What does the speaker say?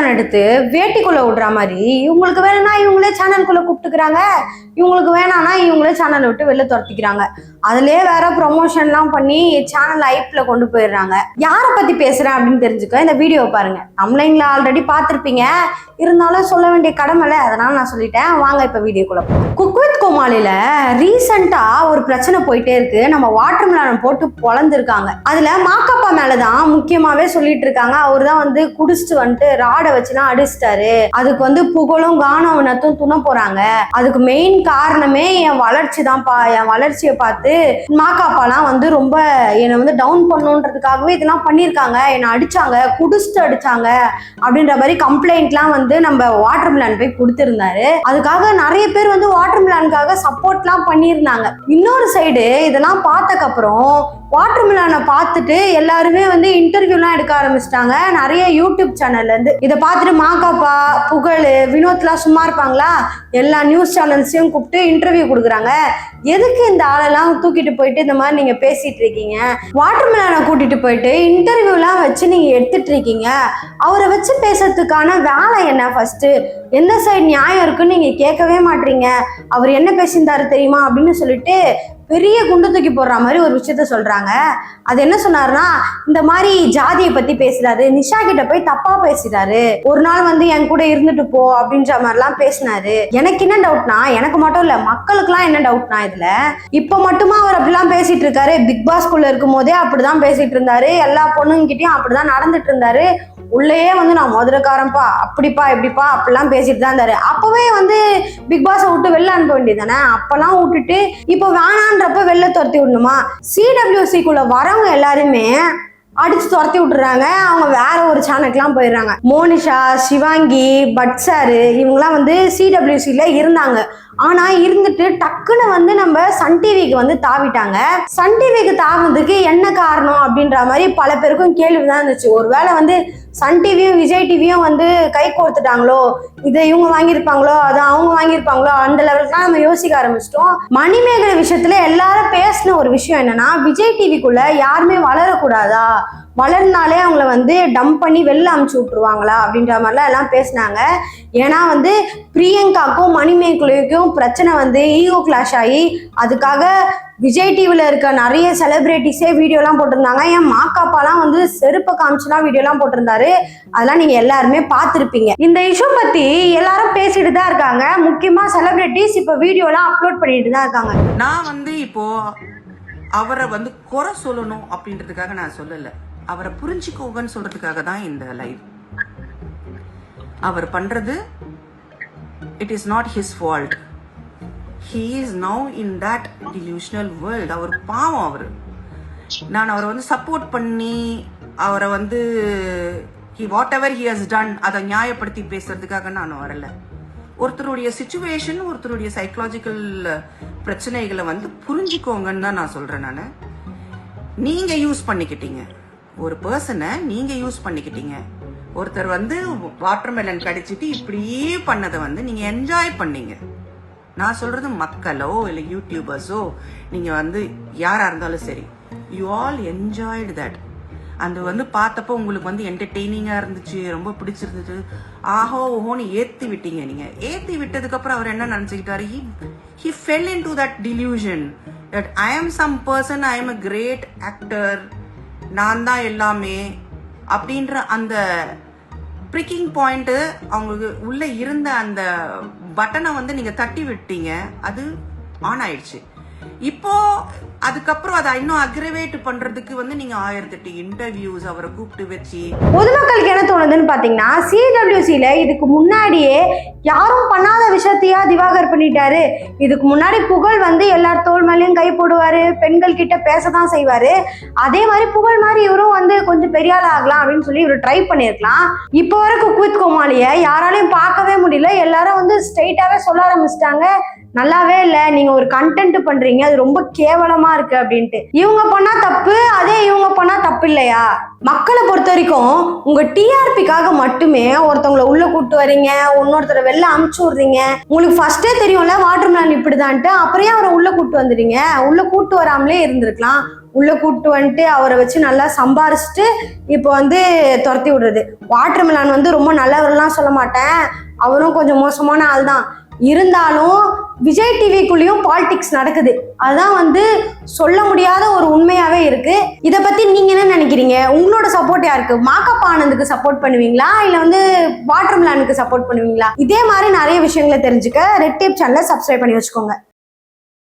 Watermelon எடுத்து வேட்டிக்குள்ள விடுற மாதிரி இவங்களுக்கு வேணும்னா இவங்களே சேனலுக்குள்ள கூப்பிட்டுக்கிறாங்க, இவங்களுக்கு வேணாம்னா இவங்களே சேனலை விட்டு வெளில துரத்திக்கிறாங்க. அதுலயே வேற ப்ரொமோஷன்லாம் பண்ணி சேனல் ஐப்ல கொண்டு போயிடுறாங்க. யாரை பத்தி பேசுறேன் அப்படின்னு தெரிஞ்சுக்க இந்த வீடியோ பாருங்க. ஆன்லைன்ல ஆல்ரெடி பார்த்துருப்பீங்க, இருந்தாலும் சொல்ல வேண்டிய கடமைல, அதனால நான் சொல்லிட்டேன். வாங்க இப்ப வீடியோக்குள்ள போகலாம். குக் வித் கோமாளில ரீசெண்டா ஒரு பிரச்சனை போயிட்டே இருக்கு. நம்ம வாட்டர்மெலன் போட்டு பொழந்திருக்காங்க. அதுல மாக்கப்பா மேலதான் முக்கியமாவே சொல்லிட்டு இருக்காங்க. அவர் தான் வந்து குடிச்சிட்டு வந்துட்டு ராடை வச்சுலாம் அடிச்சிட்டாரு, அதுக்கு வந்து புகழும் கானவனத்தும் துணை போறாங்க, அதுக்கு மெயின் காரணமே என் வளர்ச்சி தான்ப்பா, என் வளர்ச்சியை பார்த்து மாக்காப்பாலாம் வந்து ரொம்ப என்னை வந்து டவுன் பண்ணுன்றதுக்காகவே இதெல்லாம் பண்ணியிருக்காங்க, என்னை அடிச்சாங்க, குடிச்சிட்டு அடிச்சாங்க அப்படின்ற மாதிரி கம்ப்ளைண்ட்லாம் வந்து நம்ம வாட்டர்மெலன் போய் கொடுத்திருந்தாரு. அதுக்காக நிறைய பேர் வந்து வாட்டர்மெலனுக்காக சப்போர்ட்லாம் பண்ணியிருந்தாங்க. இன்னொரு சைடு இதெல்லாம் பார்த்ததுக்கப்புறம் வாட்டர்மெலனை பார்த்துட்டு எல்லாருமே வந்து இன்டர்வியூலாம் எடுக்க ஆரம்பிச்சிட்டாங்க. நிறைய யூடியூப் சேனல்ல இருந்து இதை பார்த்துட்டு மாக்காப்பா, புகழ், வினோத்லாம் சும்மா இருப்பாங்களா, எல்லா நியூஸ் சேனல்ஸையும் கூப்பிட்டு இன்டர்வியூ கொடுக்குறாங்க. எதுக்கு இந்த ஆளெல்லாம் தூக்கிட்டு போயிட்டு இந்த மாதிரி நீங்க பேசிட்டு இருக்கீங்க, வாட்டர்மெலனை கூட்டிட்டு போயிட்டு இன்டர்வியூலாம் வச்சு நீங்க எடுத்துட்டு இருக்கீங்க, அவரை வச்சு பேசுறதுக்கான வேலை என்ன, ஃபர்ஸ்ட் எந்த சைடு நியாயம் இருக்குன்னு நீங்க கேட்கவே மாட்டீங்க, அவர் என்ன பேசியிருந்தாரு தெரியுமா அப்படின்னு சொல்லிட்டு பெரிய குண்டு தூக்கி போடுற மாதிரி ஒரு விஷயத்த சொல்றாங்க. அது என்ன சொன்னாருன்னா, இந்த மாதிரி ஜாதியை பத்தி பேசுறாரு, நிஷா கிட்ட போய் தப்பா பேசிட்டாரு, ஒரு நாள் வந்து என் கூட இருந்துட்டு போ அப்படின்ற மாதிரிலாம் பேசினாரு. எனக்கு என்ன டவுட்னா, எனக்கு மட்டும் இல்ல மக்களுக்குலாம் என்ன டவுட்னா, இதுல இப்ப மட்டுமா அவர் அப்படிலாம் பேசிட்டு இருக்காரு, பிக் பாஸ்குள்ள இருக்கும் போதே அப்படிதான் பேசிட்டு இருந்தாரு, எல்லா பொண்ணுங்கிட்டையும் அப்படிதான் நடந்துட்டு இருந்தாரு, உள்ளேயே வந்து நான் மதுரைக்காரன்பா, அப்படிப்பா இப்படிப்பா அப்படிலாம் பேசிட்டு தான் இருந்தாரு. அப்பவே வந்து பிக் பாஸை விட்டு வெளில அனுப்ப வேண்டியது தானே, அப்பெல்லாம் விட்டுட்டு இப்போ வேணான்றப்ப வெளில துரத்தி விடணுமா? சிடபிள்யூசிக்குள்ள வரவங்க எல்லாருமே அடிச்சு துரத்தி விட்டுறாங்க, அவங்க வேற ஒரு சேனலுக்குலாம் போயிடுறாங்க. மோனிஷா, சிவாங்கி, பட்சாரு இவங்கெல்லாம் வந்து சிடபிள்யூசில இருந்தாங்க. ஆனா இருந்துட்டு டக்குன்னு வந்து நம்ம சன் டிவிக்கு வந்து தாவிட்டாங்க. சன் டிவிக்கு தாவினதுக்கு என்ன காரணம் அப்படின்ற மாதிரி பல பேருக்கும் கேள்விதான் இருந்துச்சு. ஒருவேளை வந்து சன் டிவியும் விஜய் டிவியும் வந்து கை கோர்த்துட்டாங்களோ, இதை இவங்க வாங்கியிருப்பாங்களோ, அதை அவங்க வாங்கியிருப்பாங்களோ, அந்த லெவலுக்குலாம் நம்ம யோசிக்க ஆரம்பிச்சிட்டோம். மணிமேகலை விஷயத்துல எல்லாரும் பேசின ஒரு விஷயம் என்னன்னா, விஜய் டிவிக்குள்ள யாருமே வளரக்கூடாதா, வளர்னாலே அவங்கள வந்து டம்ப் பண்ணி வெளில அமுச்சு விட்டுருவாங்களா அப்படின்ற மாதிரிலாம் எல்லாம் பேசினாங்க. ஏன்னா வந்து பிரியங்காக்கும் மணிமேகலைக்கும் பிரச்சனை வந்து ஈகோ கிளாஷ் ஆகி அதுக்காக விஜய் டிவியில் இருக்க நிறைய செலிபிரிட்டிஸே வீடியோலாம் போட்டிருந்தாங்க. ஏன் மாக்காப்பாலாம் வந்து செருப்பை காமிச்சுலாம் வீடியோலாம் போட்டிருந்தாரு, அதெல்லாம் நீங்கள் எல்லாருமே பார்த்துருப்பீங்க. இந்த இஷ்யூ பற்றி எல்லாரும் பேசிட்டு தான் இருக்காங்க. முக்கியமாக செலிபிரிட்டிஸ் இப்போ வீடியோலாம் அப்லோட் பண்ணிட்டு தான் இருக்காங்க. நான் வந்து இப்போ அவரை வந்து குறை சொல்லணும் அப்படின்றதுக்காக நான் சொல்லலை, அவரை புரிஞ்சுக்கோங்கன்னு சொல்றதுக்காக தான் இந்த லைவ். அவர் பண்றது it is not his fault, he is now in that delusional world. அவர் பாவம். அவரு நான் அவரை வந்து சப்போர்ட் பண்ணி அவரை வந்து whatever he has done அதை நியாயப்படுத்தி பேசுறதுக்காக நான் வரல. ஒருத்தருடைய சிச்சுவேஷன், ஒருத்தருடைய சைக்கலாஜிக்கல் பிரச்சனைகளை வந்து புரிஞ்சுக்கோங்கன்னு தான் நான் சொல்றேன். நான் நீங்க யூஸ் பண்ணிக்கிட்டீங்க ஒரு பர்சனை, நீங்க யூஸ் பண்ணிக்கிட்டீங்க. ஒருத்தர் வந்து வாட்டர்மெலன் கடிச்சிட்டு இப்படியே பண்ணதை வந்து நீங்க என்ஜாய் பண்ணீங்க. நான் சொல்றது மக்களோ இல்லை யூடியூபர்ஸோ, நீங்க வந்து யாரா இருந்தாலும் சரி, யூ ஆல் என்ஜாய்டு தட். அந்த வந்து பார்த்தப்போ உங்களுக்கு வந்து என்டர்டெய்னிங்கா இருந்துச்சு, ரொம்ப பிடிச்சிருந்துச்சு, ஆஹோ ஓஹோன்னு ஏத்தி விட்டீங்க. நீங்க ஏத்தி விட்டதுக்கு அப்புறம் அவர் என்ன நினைச்சுக்கிட்டாரு, he fell into that delusion that I am some person, I am a great actor, நான் தான் எல்லாமே அப்படின்ற அந்த பிரிக்கிங் பாயிண்ட் அவங்களுக்கு உள்ள இருந்த அந்த பட்டனை வந்து நீங்க தட்டி விட்டீங்க, அது ஆன் ஆயிடுச்சு. இப்போ அதுக்கப்புறம் அதை இன்னும் அக்ரவேட் பண்றதுக்கு வந்து நீங்க 1008 இன்டர்வியூஸ் அவரை கூப்பிட்டு வச்சு. பொதுமக்களுக்கு என்ன தோணுதுன்னு பாத்தீங்கன்னா, சிடபிள்யூசில இதுக்கு முன்னாடியே யாரும் பண்ணாத விஷயத்தையா திவாகர் பண்ணிட்டாரு. இதுக்கு முன்னாடி புகழ் வந்து எல்லார் தோல் மேலேயும் கை போடுவாரு, பெண்கள் கிட்ட பேசதான் செய்வாரு. அதே மாதிரி புகழ் மாதிரி இவரும் வந்து கொஞ்சம் பெரிய ஆள் ஆகலாம் அப்படின்னு சொல்லி இவர் ட்ரை பண்ணிருக்கலாம். இப்போ வர குக் வித் கோமாளிய யாராலையும் பார்க்கவே முடியல. எல்லாரும் வந்து ஸ்ட்ரெயிட்டாவே சொல்ல ஆரம்பிச்சிட்டாங்க, நல்லாவே இல்லை, நீங்க ஒரு கண்டென்ட் பண்றீங்க, அது ரொம்ப கேவலமா இருக்கு அப்படின்ட்டு. இவங்க பண்ணா தப்பு, அதே இவங்க பண்ணா தப்பு இல்லையா? மக்களை பொறுத்த வரைக்கும் உங்க டிஆர்பிக்காக மட்டுமே ஒருத்தவங்களை உள்ள கூட்டு வரீங்க, இன்னொருத்தரை வெளில அமுச்சு விடுறீங்க. உங்களுக்கு ஃபர்ஸ்டே தெரியும்ல வாட்டர்மெலன் இப்படிதான்ட்டு, அப்புறம் அவரை உள்ள கூட்டு வந்துடுறீங்க. உள்ள கூட்டு வராமலே இருந்திருக்கலாம். உள்ள கூப்பிட்டு வந்துட்டு அவரை வச்சு நல்லா சம்பாரிச்சுட்டு இப்போ வந்து துரத்தி விடுறது. வாட்டர் மிலான் வந்து ரொம்ப நல்லவரெல்லாம் சொல்ல மாட்டேன், அவரும் கொஞ்சம் மோசமான ஆள் தான். இருந்தாலும் விஜய் டிவிக்குள்ளேயும் பாலிடிக்ஸ் நடக்குது. அதுதான் வந்து சொல்ல முடியாத ஒரு உண்மையாவே இருக்கு. இதை பத்தி நீங்க என்ன நினைக்கிறீங்க? உங்களோட சப்போர்ட் யாருக்கு? மாகாபா ஆனந்துக்கு சப்போர்ட் பண்ணுவீங்களா இல்ல வந்து வாட்டர் மிலானுக்கு சப்போர்ட் பண்ணுவீங்களா? இதே மாதிரி நிறைய விஷயங்களை தெரிஞ்சுக்க ரெட் டேப் சேனலை சப்ஸ்கிரைப் பண்ணி வச்சுக்கோங்க.